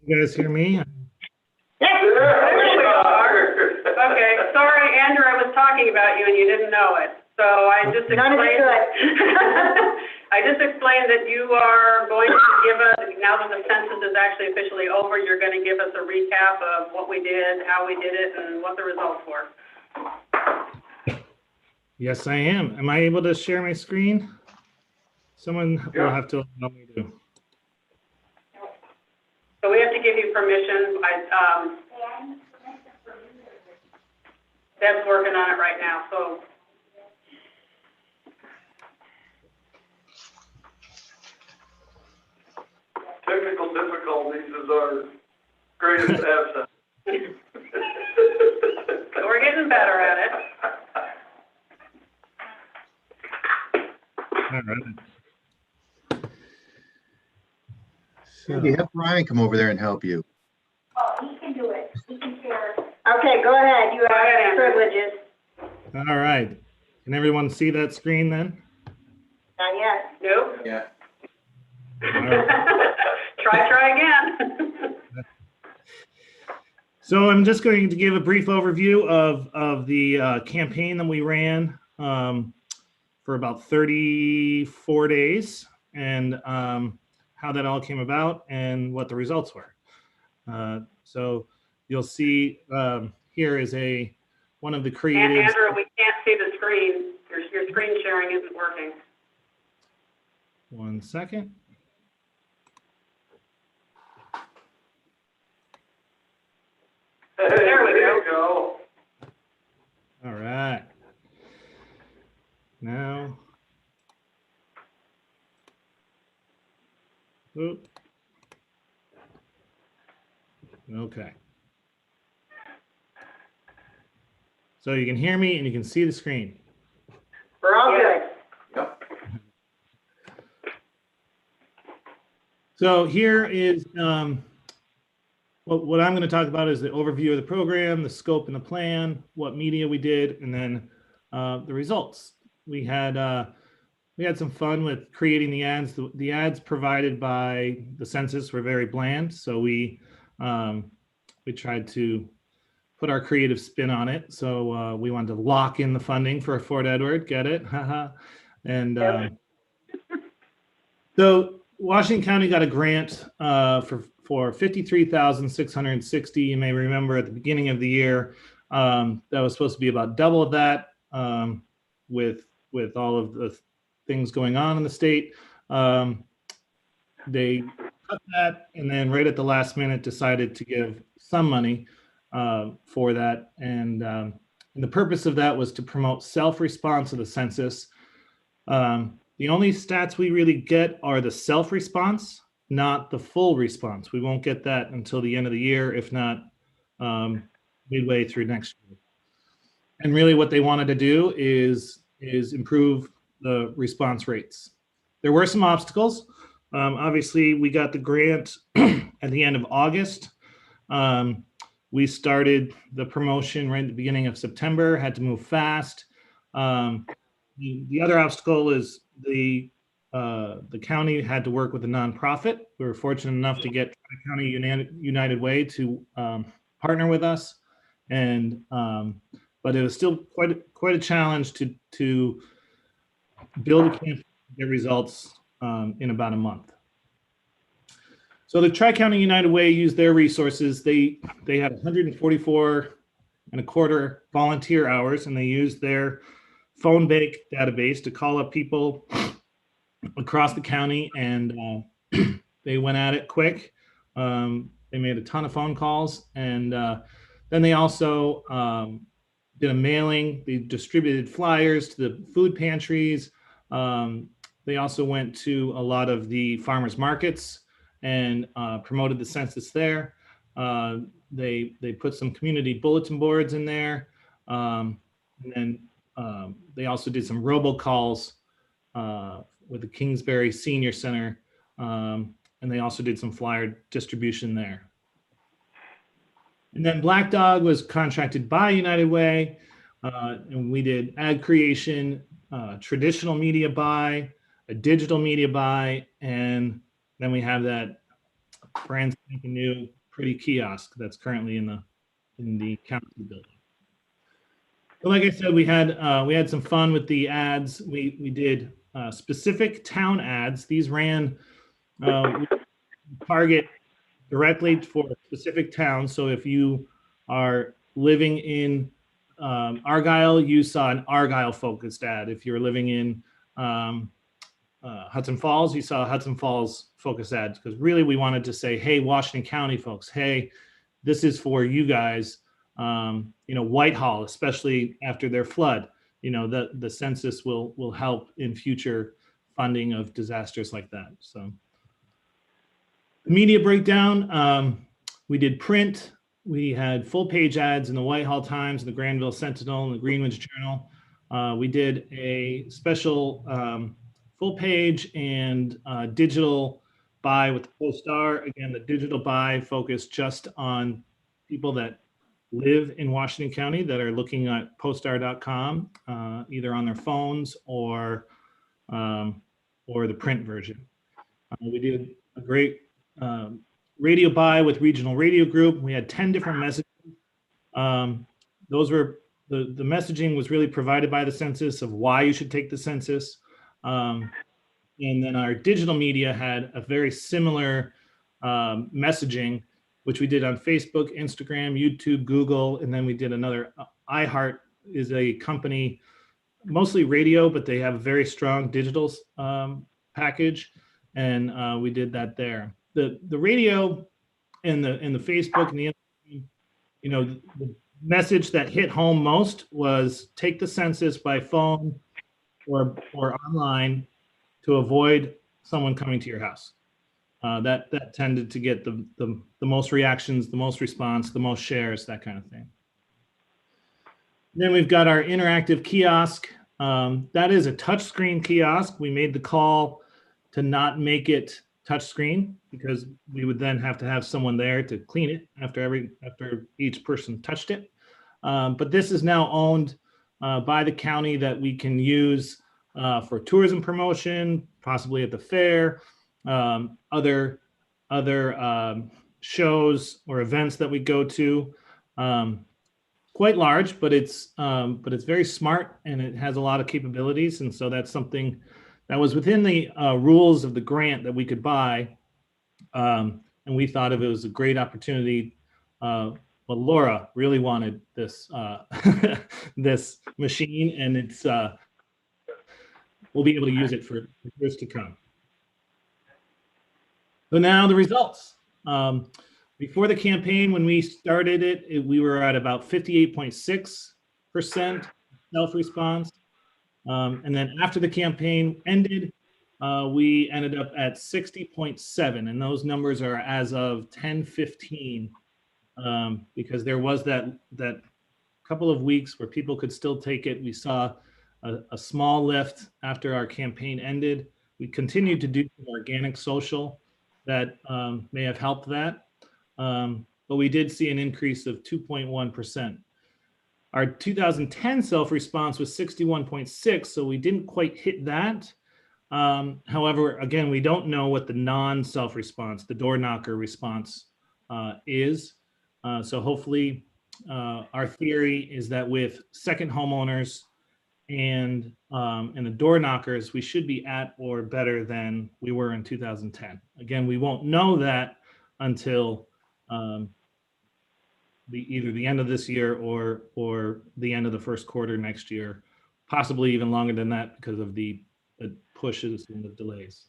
You guys hear me? Yes, there we are. Okay, sorry, Andrew, I was talking about you and you didn't know it. So I just explained I just explained that you are going to give us, now that the census is actually officially over, you're going to give us a recap of what we did, how we did it, and what the results were. Yes, I am. Am I able to share my screen? Someone will have to allow me to. So we have to give you permission. Deb's working on it right now, so. Technical difficulties is our greatest asset. So we're getting better at it. All right. So, Maybe have Brian come over there and help you. Oh, he can do it. He can share. Okay, go ahead. You have privileges. all right. Can everyone see that screen then? Not yet. Nope. Yeah. All right. Try again. So I'm just going to give a brief overview of the campaign that we ran for about 34 days and how that all came about and what the results were. So you'll see here is one of the creatives. Andrew, we can't see the screen. Your screen sharing isn't working. 1 second. There we go. All right. Now. Oop. Okay. So you can hear me and you can see the screen. We're all good. Yep. So here is what I'm going to talk about is the overview of the program, the scope and the plan, what media we did, and then the results. We had some fun with creating the ads. The ads provided by the census were very bland, so we tried to put our creative spin on it. So we wanted to lock in the funding for Fort Edward. Get it? And so Washington County got a grant for $53,660. You may remember at the beginning of the year that was supposed to be about double of that with all of the things going on in the state. They cut that and then right at the last minute decided to give some money for that. And the purpose of that was to promote self-response of the census. The only stats we really get are the self-response, not the full response. We won't get that until the end of the year, if not midway through next year. And really what they wanted to do is improve the response rates. There were some obstacles. Obviously, we got the grant at the end of August. We started the promotion right at the beginning of September, had to move fast. The other obstacle is the county had to work with a nonprofit. We were fortunate enough to get Tri-County United Way to partner with us, and but it was still quite a challenge to build a campaign and get results in about a month. So the Tri-County United Way used their resources. They had 144.25 volunteer hours, and they used their phone bank database to call up people across the county, and they went at it quick. They made a ton of phone calls, and then they also did a mailing. They distributed flyers to the food pantries. They also went to a lot of the farmers markets and promoted the census there. They put some community bulletin boards in there, and then they also did some robocalls with the Kingsbury Senior Center, and they also did some flyer distribution there. And then Black Dog was contracted by United Way, and we did ad creation, traditional media buy, a digital media buy, and then we have that brand spanking new, pretty kiosk that's currently in the county building. So like I said, we had some fun with the ads. We did specific town ads. These ran we target directly for specific towns. So if you are living in Argyle, you saw an Argyle focused ad. If you're living in Hudson Falls, you saw a Hudson Falls focused ads, because really we wanted to say, hey, Washington County folks, hey, this is for you guys. Whitehall, especially after their flood, the census will help in future funding of disasters like that. So the media breakdown, we did print. We had full page ads in the Whitehall Times, the Granville Sentinel, and the Greenwich Journal. We did a special full page and digital buy with the Post-Star. Again, the digital buy focused just on people that live in Washington County that are looking at poststar.com, either on their phones or the print version. We did a great radio buy with Regional Radio Group. We had 10 different messages. Those were the messaging was really provided by the census of why you should take the census. And then our digital media had a very similar messaging, which we did on Facebook, Instagram, YouTube, Google, and then we did another. iHeart is a company, mostly radio, but they have a very strong digital package, and we did that there. The radio and the Facebook and the Instagram, the message that hit home most was take the census by phone or online to avoid someone coming to your house. That tended to get the most reactions, the most response, the most shares, that kind of thing. Then we've got our interactive kiosk. That is a touchscreen kiosk. We made the call to not make it touchscreen because we would then have to have someone there to clean it after each person touched it. But this is now owned by the county that we can use for tourism promotion, possibly at the fair, other shows or events that we go to. Quite large, but it's very smart and it has a lot of capabilities. And so that's something that was within the rules of the grant that we could buy. And we thought of it as a great opportunity. Well, Laura really wanted this this machine, and it's we'll be able to use it for years to come. So now the results. Before the campaign, when we started it, we were at about 58.6% self-response. And then after the campaign ended, we ended up at 60.7. And those numbers are as of 10/15, because there was that couple of weeks where people could still take it. We saw a small lift after our campaign ended. We continued to do some organic social that may have helped that. But we did see an increase of 2.1%. Our 2010 self-response was 61.6, so we didn't quite hit that. However, again, we don't know what the non-self-response, the door knocker response is. So hopefully our theory is that with second homeowners and the door knockers, we should be at or better than we were in 2010. Again, we won't know that until either the end of this year or the end of the first quarter next year, possibly even longer than that because of the pushes and the delays.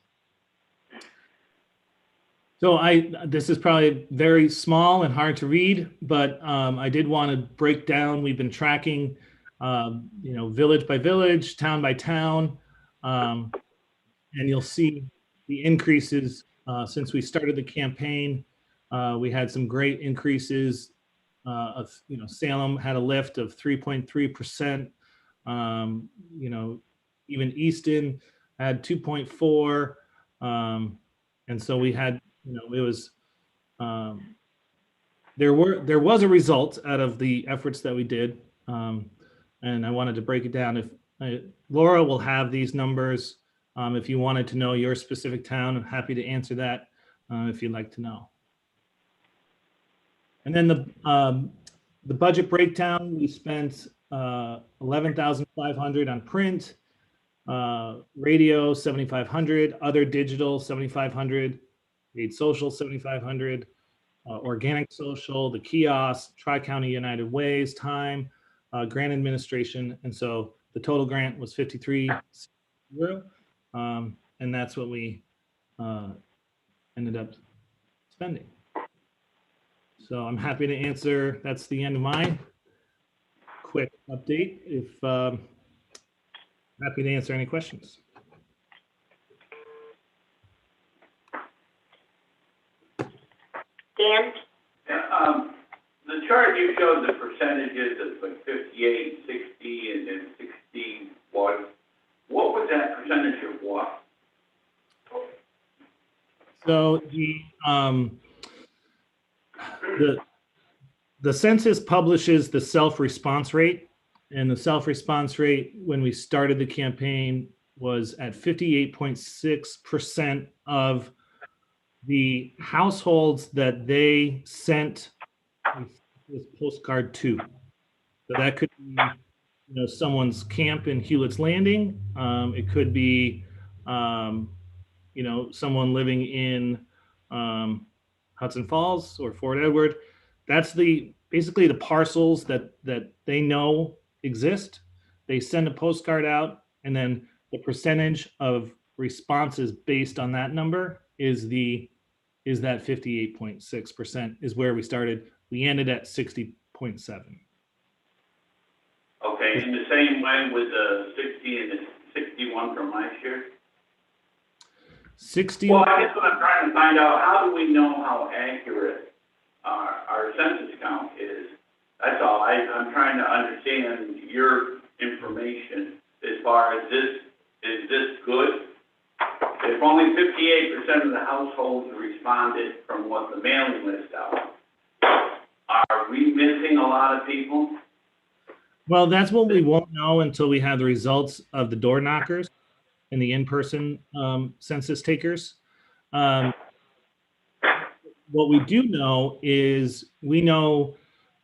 So this is probably very small and hard to read, but I did want to break down. We've been tracking, village by village, town by town, and you'll see the increases since we started the campaign. We had some great increases. Salem had a lift of 3.3%. Even Easton had 2.4, and so we had, it was there was a result out of the efforts that we did, and I wanted to break it down. If Laura will have these numbers, if you wanted to know your specific town, I'm happy to answer that. if you'd like to know. And then the budget breakdown, we spent $11,500 on print, radio 7,500, other digital 7,500, paid social 7,500, organic social, the kiosk, Tri-County United Ways, time, grant administration, and so the total grant was 53,000, and that's what we ended up spending. So I'm happy to answer. That's the end of my quick update. If happy to answer any questions. Dan? Yeah, the chart you showed the percentages of like 58, 60, and then 61. What was that percentage of what? So the census publishes the self-response rate, and the self-response rate when we started the campaign was at 58.6% of the households that they sent this postcard to. So that could be, someone's camp in Hewlett's Landing. It could be, someone living in Hudson Falls or Fort Edward. That's basically the parcels that they know exist. They send a postcard out, and then the percentage of responses based on that number is that 58.6% is where we started. We ended at 60.7. Okay, in the same way with the 60 and the 61 from last year? 60. Well, I guess what I'm trying to find out, how do we know how accurate our census count is? That's all. I'm trying to understand your information as far as is this good? If only 58% of the households responded from what the mailing list out, are we missing a lot of people? Well, that's what we won't know until we have the results of the door knockers and the in-person census takers. What we do know is we know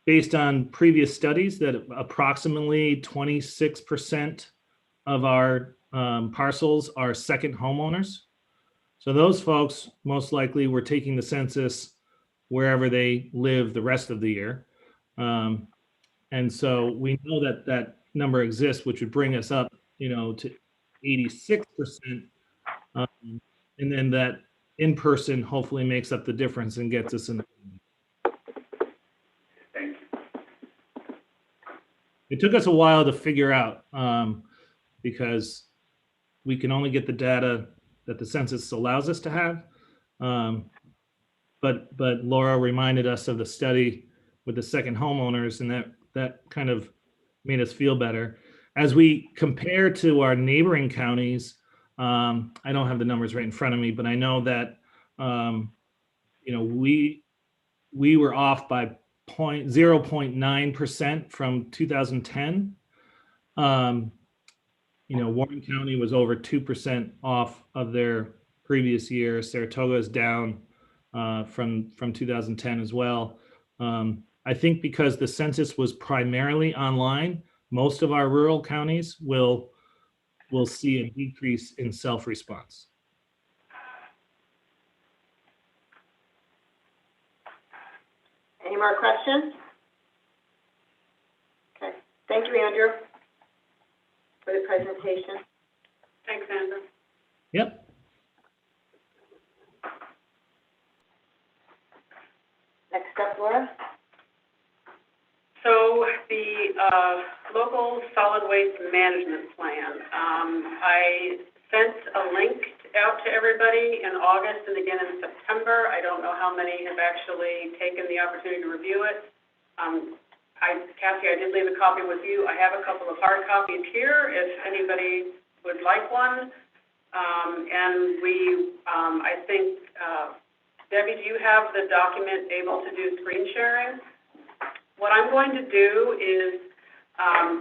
based on previous studies that approximately 26% of our parcels are second homeowners. So those folks most likely were taking the census wherever they live the rest of the year. And so we know that number exists, which would bring us up, to 86%. And then that in-person hopefully makes up the difference and gets us in. Thank you. It took us a while to figure out because we can only get the data that the census allows us to have. But Laura reminded us of the study with the second homeowners, and that kind of made us feel better. As we compare to our neighboring counties, I don't have the numbers right in front of me, but I know that we were off by 0.9% from 2010. Warren County was over 2% off of their previous year. Saratoga is down from 2010 as well. I think because the census was primarily online, most of our rural counties will see a decrease in self-response. Any more questions? Okay, thank you, Andrew, for the presentation. Thanks, Andrew. Yep. Next up, Laura. So the local solid waste management plan, I sent a link out to everybody in August and again in September. I don't know how many have actually taken the opportunity to review it. Cassie, I did leave a copy with you. I have a couple of hard copies here if anybody would like one. And I think, Debbie, do you have the document able to do screen sharing? What I'm going to do is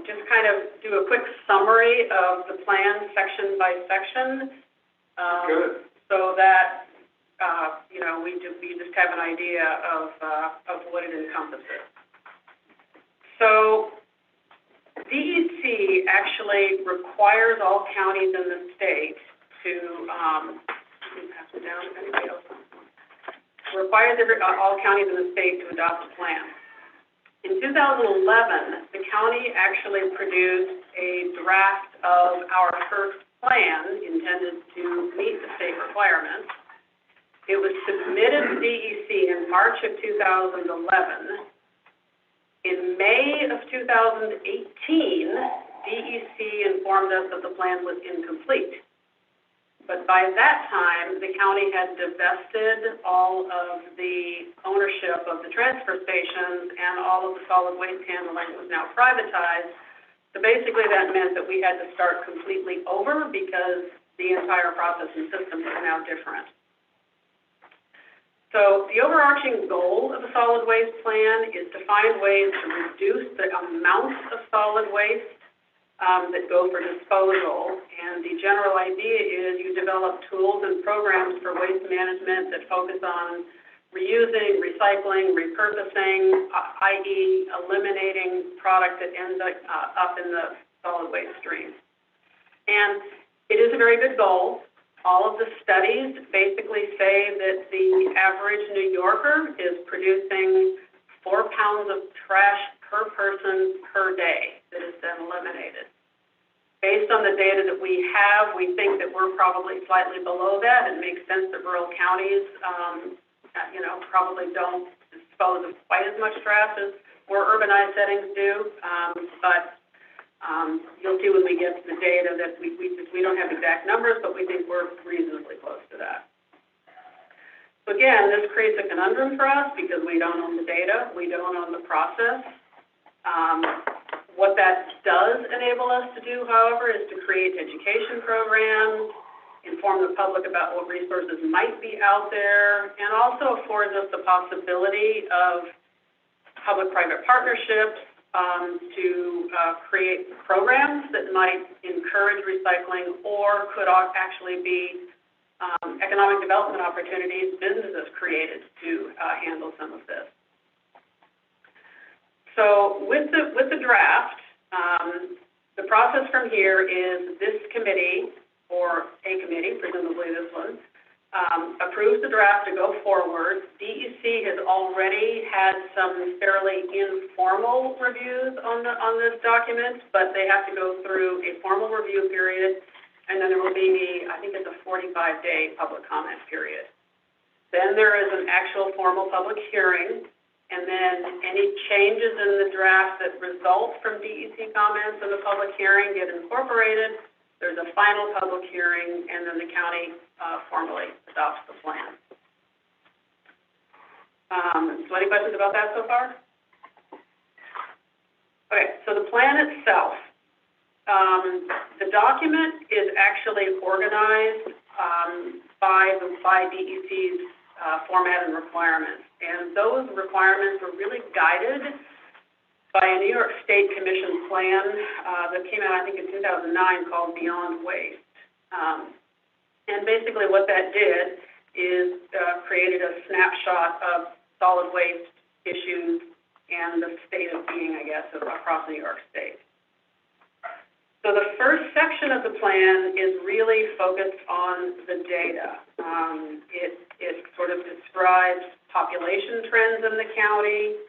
just kind of do a quick summary of the plan section by section. Good. So that we just have an idea of what it encompasses. So DEC actually requires all counties in the state to, pass it down if anybody else wants one. Requires all counties in the state to adopt a plan. In 2011, the county actually produced a draft of our first plan intended to meet the state requirements. It was submitted to DEC in March of 2011. In May of 2018, DEC informed us that the plan was incomplete. But by that time, the county had divested all of the ownership of the transfer stations and all of the solid waste handling was now privatized. So basically that meant that we had to start completely over because the entire process and system was now different. So the overarching goal of the solid waste plan is to find ways to reduce the amount of solid waste that go for disposal. And the general idea is you develop tools and programs for waste management that focus on reusing, recycling, repurposing, i.e. eliminating product that ends up in the solid waste stream. And it is a very good goal. All of the studies basically say that the average New Yorker is producing 4 pounds of trash per person per day that is then eliminated. Based on the data that we have, we think that we're probably slightly below that. It makes sense that rural counties, probably don't dispose of quite as much trash as more urbanized settings do. But you'll see when we get to the data that we don't have exact numbers, but we think we're reasonably close to that. So again, this creates a conundrum for us because we don't own the data, we don't own the process. What that does enable us to do, however, is to create education programs, inform the public about what resources might be out there, and also affords us the possibility of public-private partnerships to create programs that might encourage recycling or could actually be economic development opportunities businesses created to handle some of this. So with the draft, the process from here is this committee, or a committee, presumably this one, approves the draft to go forward. DEC has already had some fairly informal reviews on this document, but they have to go through a formal review period, and then there will be, I think it's a 45-day public comment period. Then there is an actual formal public hearing, and then any changes in the draft that result from DEC comments in the public hearing get incorporated. There's a final public hearing, and then the county formally adopts the plan. So any questions about that so far? Okay, so the plan itself. The document is actually organized by DEC's format and requirements. And those requirements were really guided by a New York State Commission plan that came out, I think, in 2009 called Beyond Waste. And basically what that did is created a snapshot of solid waste issues and the state of being, I guess, across New York State. So the first section of the plan is really focused on the data. It sort of describes population trends in the county,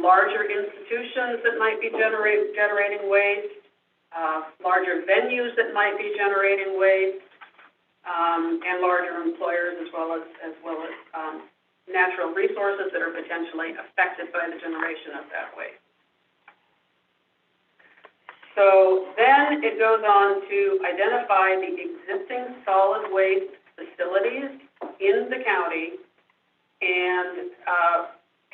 larger institutions that might be generating waste, larger venues that might be generating waste, and larger employers as well as natural resources that are potentially affected by the generation of that waste. So then it goes on to identify the existing solid waste facilities in the county, and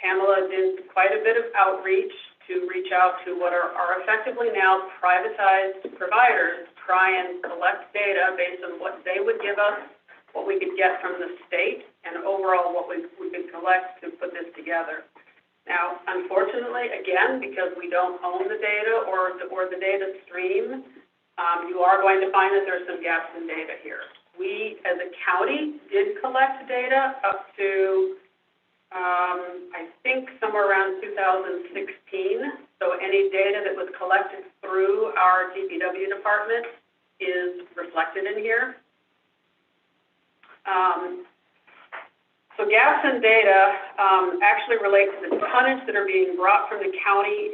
Pamela did quite a bit of outreach to reach out to what are effectively now privatized providers to try and collect data based on what they would give us, what we could get from the state, and overall what we could collect to put this together. Now, unfortunately, again, because we don't own the data or the data stream, you are going to find that there's some gaps in data here. we, as a county, did collect data up to, I think somewhere around 2016. So any data that was collected through our DPW department is reflected in here. So gaps in data actually relate to the tonnage that are being brought from the county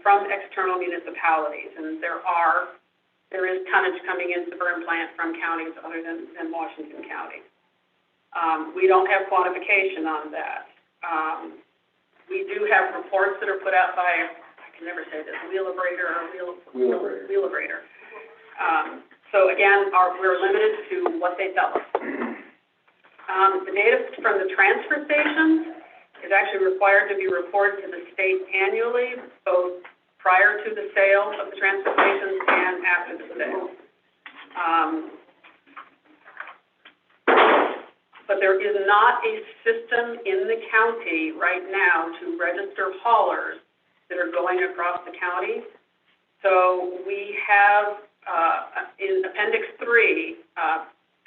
from external municipalities. And there is tonnage coming into the burn plant from counties other than Washington County. We don't have quantification on that. We do have reports that are put out by, I can never say this, Wheelabrator. So again, we're limited to what they tell us. The data from the transfer stations is actually required to be reported to the state annually, both prior to the sale of the transfer stations and after the sale. But there is not a system in the county right now to register haulers that are going across the county. So we have, in Appendix 3,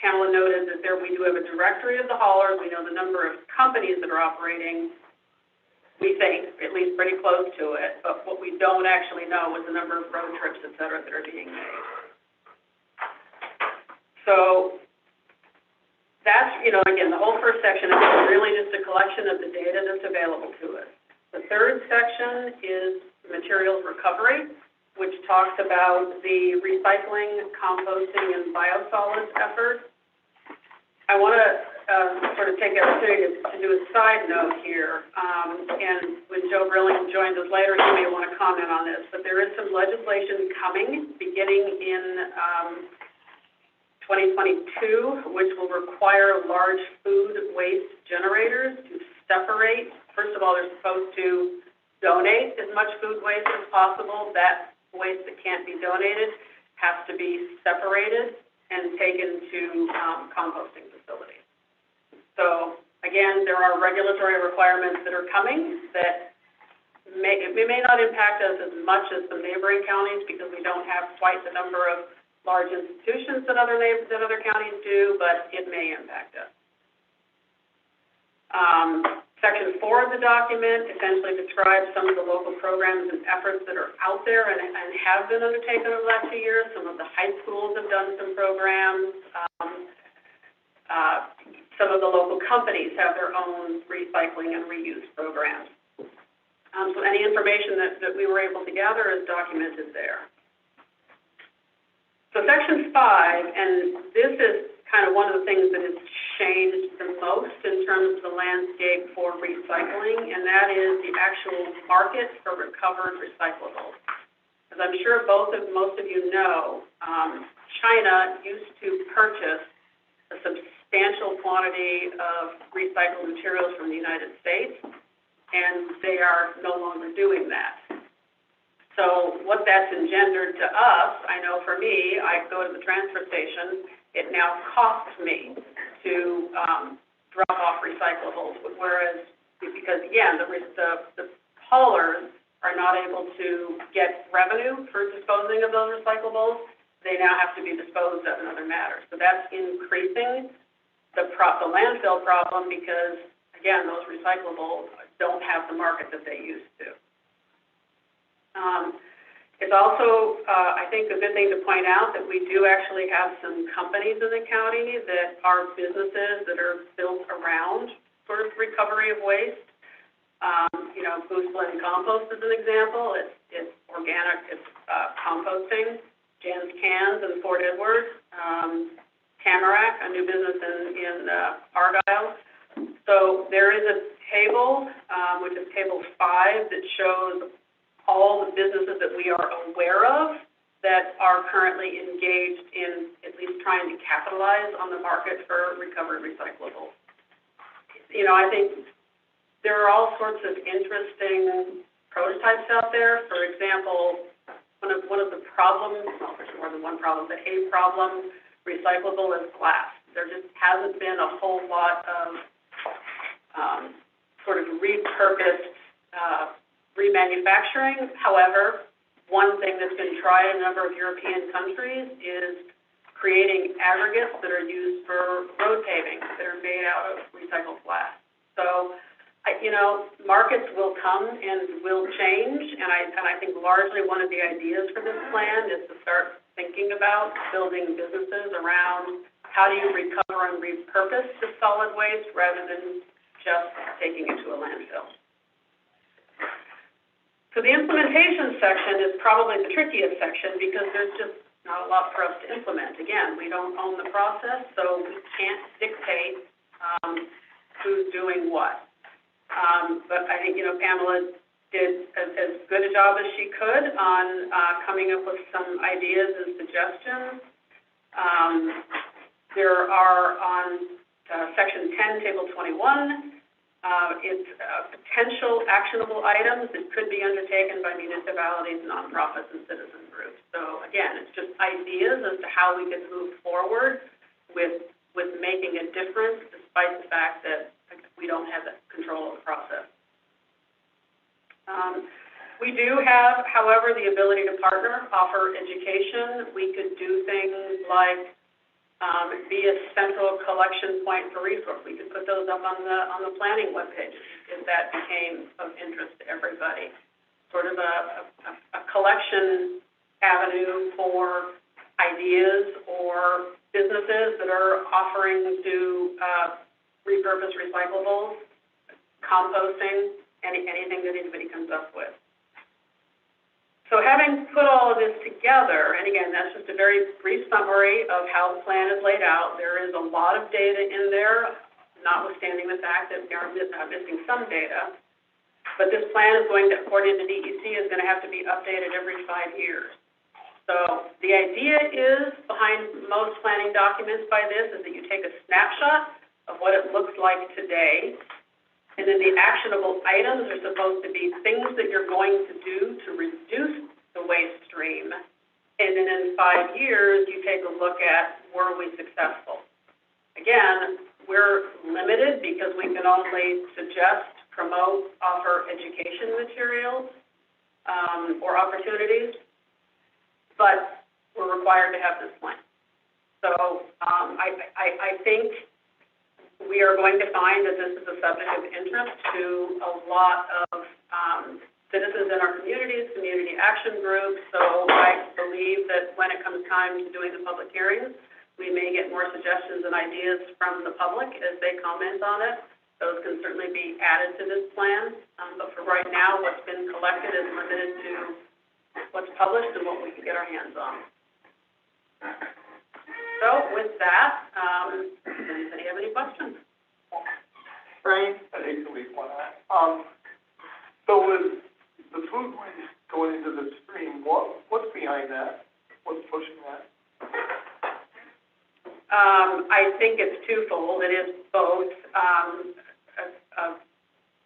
Pamela noted that we do have a directory of the haulers. We know the number of companies that are operating. We think at least pretty close to it, but what we don't actually know is the number of road trips, et cetera, that are being made. So that's, again, the whole first section is really just a collection of the data that's available to us. The third section is materials recovery, which talks about the recycling, composting, and biosolids efforts. I want to sort of take the opportunity to do a side note here, and when Joe Brilling joins us later, he may want to comment on this, but there is some legislation coming beginning in 2022, which will require large food waste generators to separate. First of all, they're supposed to donate as much food waste as possible. That waste that can't be donated has to be separated and taken to composting facilities. So again, there are regulatory requirements that are coming that may not impact us as much as the neighboring counties because we don't have quite the number of large institutions that other counties do, but it may impact us. Section 4 of the document essentially describes some of the local programs and efforts that are out there and have been undertaken over the last few years. Some of the high schools have done some programs. Some of the local companies have their own recycling and reuse programs. So any information that we were able to gather is documented there. So Section 5, and this is kind of one of the things that has changed the most in terms of the landscape for recycling, and that is the actual market for recovered recyclables. As I'm sure most of you know, China used to purchase a substantial quantity of recycled materials from the United States, and they are no longer doing that. So what that's engendered to us, I know for me, I go to the transfer station, it now costs me to drop off recyclables, whereas, because again, the haulers are not able to get revenue for disposing of those recyclables, they now have to be disposed of in other matters. So that's increasing the landfill problem because, again, those recyclables don't have the market that they used to. It's also, I think, a good thing to point out that we do actually have some companies in the county that are businesses that are built around sort of recovery of waste. Boost Blend Compost is an example. It's organic, it's composting. Jan's Cans in Fort Edward. Tamarack, a new business in Argyle. So there is a table, which is Table 5, that shows all the businesses that we are aware of that are currently engaged in at least trying to capitalize on the market for recovered recyclables. I think there are all sorts of interesting prototypes out there. For example, one of the problems, well, there's more than one problem, but a problem recyclable is glass. There just hasn't been a whole lot of sort of repurposed remanufacturing. However, one thing that's been tried in a number of European countries is creating aggregates that are used for road paving, that are made out of recycled glass. So, markets will come and will change, and I think largely one of the ideas for this plan is to start thinking about building businesses around how do you recover and repurpose the solid waste rather than just taking it to a landfill. So the implementation section is probably the trickiest section because there's just not a lot for us to implement. Again, we don't own the process, so we can't dictate who's doing what. But I think, Pamela did as good a job as she could on coming up with some ideas and suggestions. There are on Section 10, Table 21, it's potential actionable items that could be undertaken by municipalities, nonprofits, and citizen groups. So again, it's just ideas as to how we can move forward with making a difference despite the fact that we don't have the control of the process. We do have, however, the ability to partner, offer education. We could do things like be a central collection point for resource. We could put those up on the planning webpage if that became of interest to everybody. Sort of a collection avenue for ideas or businesses that are offering to repurpose recyclables, composting, anything that anybody comes up with. So having put all of this together, and again, that's just a very brief summary of how the plan is laid out. There is a lot of data in there, notwithstanding the fact that we are missing some data. But this plan is going to, according to DEC, is going to have to be updated every 5 years. So the idea is, behind most planning documents by this, is that you take a snapshot of what it looks like today, and then the actionable items are supposed to be things that you're going to do to reduce the waste stream. And then in 5 years, you take a look at, were we successful? Again, we're limited because we can only suggest, promote, offer education materials or opportunities, but we're required to have this plan. So I think we are going to find that this is a subject of interest to a lot of citizens in our communities, community action groups. So I believe that when it comes time to doing the public hearings, we may get more suggestions and ideas from the public as they comment on it. Those can certainly be added to this plan. But for right now, what's been collected is limited to what's published and what we can get our hands on. So with that, does anybody have any questions? Brian? I hate to leave one out. So with the food waste going into the stream, what's behind that? What's pushing that? I think it's twofold. It is both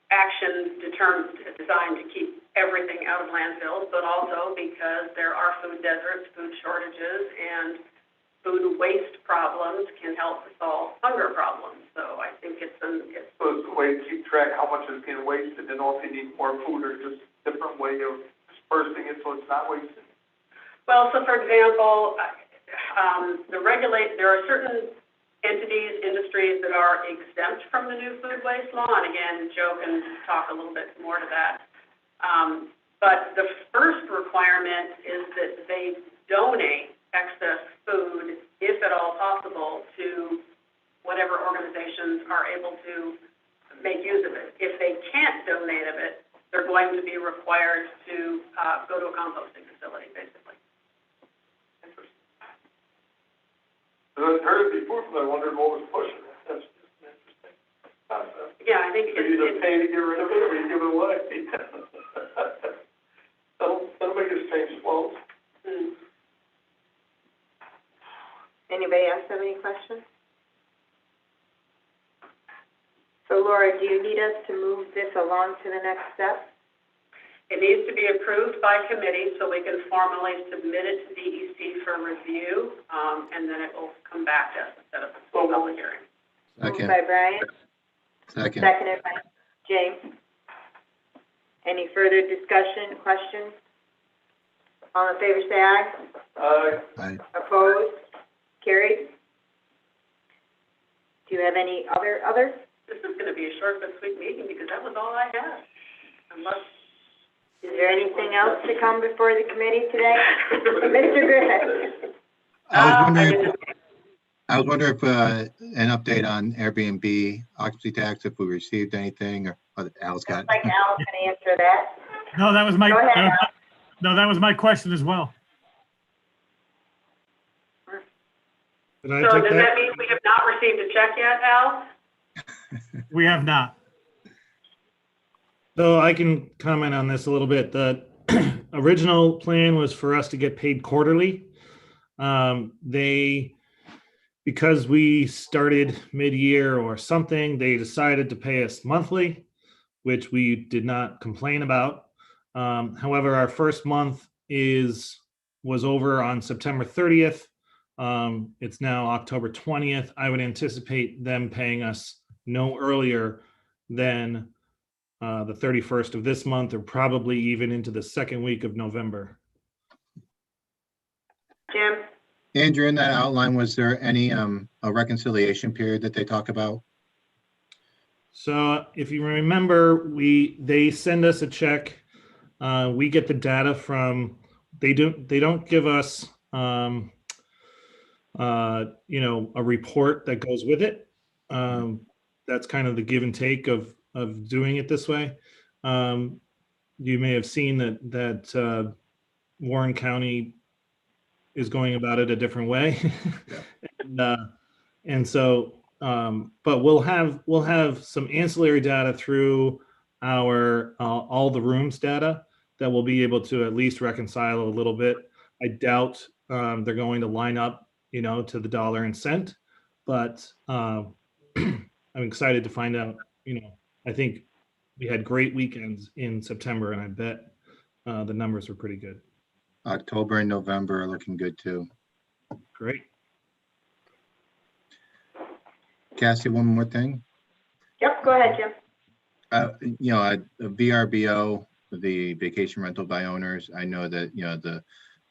action designed to keep everything out of landfills, but also because there are food deserts, food shortages, and food waste problems can help to solve hunger problems. So I think it's So it's a way to keep track how much is being wasted, and know if you need more food or just a different way of dispersing it so it's not wasted. Well, so for example, there are certain entities, industries that are exempt from the new food waste law, and again, Joe can talk a little bit more to that. But the first requirement is that they donate excess food, if at all possible, to whatever organizations are able to make use of it. If they can't donate of it, they're going to be required to go to a composting facility, basically. Interesting. I heard it before, but I wondered what was pushing it. That's just an interesting concept. Yeah, I think So you either pay to get rid of it or you give it away. That'll make us change flows. Anybody else have any questions? So Laura, do you need us to move this along to the next step? It needs to be approved by committee so we can formally submit it to DEC for review, and then it will come back to us instead of a public hearing. Moved by Brian, Second. seconded by James. Any further discussion, questions? All in favor, say aye. Aye. Aye. Opposed? Carried. Do you have any other? This is gonna be a short but sweet meeting because that was all I had. Unless, Is there anything else to come before the committee today? Mr. Griffith? I was wondering if, an update on Airbnb occupancy tax, if we received anything, or Al's got it. Like Al can answer that. No, that was my, Go ahead, Al. no, that was my question as well. Did I so take does that? that mean we have not received a check yet, Al? We have not. So I can comment on this a little bit. The original plan was for us to get paid quarterly. Because we started mid-year or something, they decided to pay us monthly, which we did not complain about. However, our first month was over on September 30th. It's now October 20th. I would anticipate them paying us no earlier than the 31st of this month, or probably even into the second week of November. Jim? Andrew, in that outline, was there any, a reconciliation period that they talk about? So if you remember, they send us a check. We get the data from, they don't give us, a report that goes with it. That's kind of the give and take of doing it this way. You may have seen that Warren County is going about it a different way. And so, but we'll have some ancillary data through our all the rooms data that we'll be able to at least reconcile a little bit. I doubt they're going to line up, to the dollar and cent, but I'm excited to find out. I think we had great weekends in September, and I bet the numbers were pretty good. October and November are looking good too. Great. Cassie, one more thing. Yep, go ahead, Jim. A VRBO, the vacation rental by owners, I know that,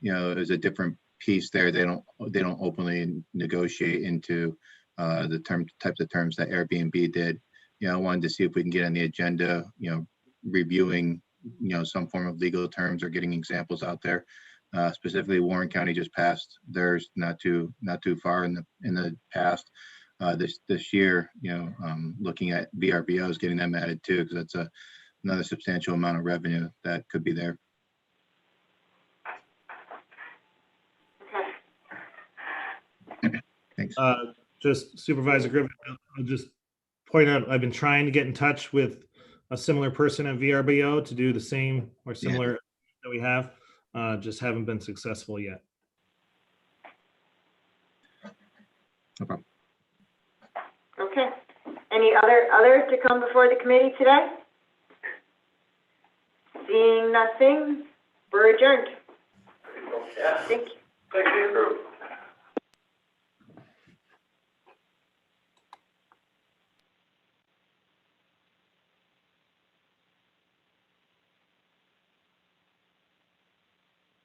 there's a different piece there. They don't openly negotiate into the types of terms that Airbnb did. I wanted to see if we can get on the agenda, reviewing, some form of legal terms or getting examples out there. Specifically, Warren County just passed theirs not too far in the past. This year, looking at VRBOs, getting them added too, because that's another substantial amount of revenue that could be there. Okay. Thanks. Just Supervisor Griffin, I'll just point out, I've been trying to get in touch with a similar person at VRBO to do the same or similar that we have. Just haven't been successful yet. No problem. Okay. Any others to come before the committee today? Seeing nothing, we're adjourned. Yeah. Thank you. Thank you.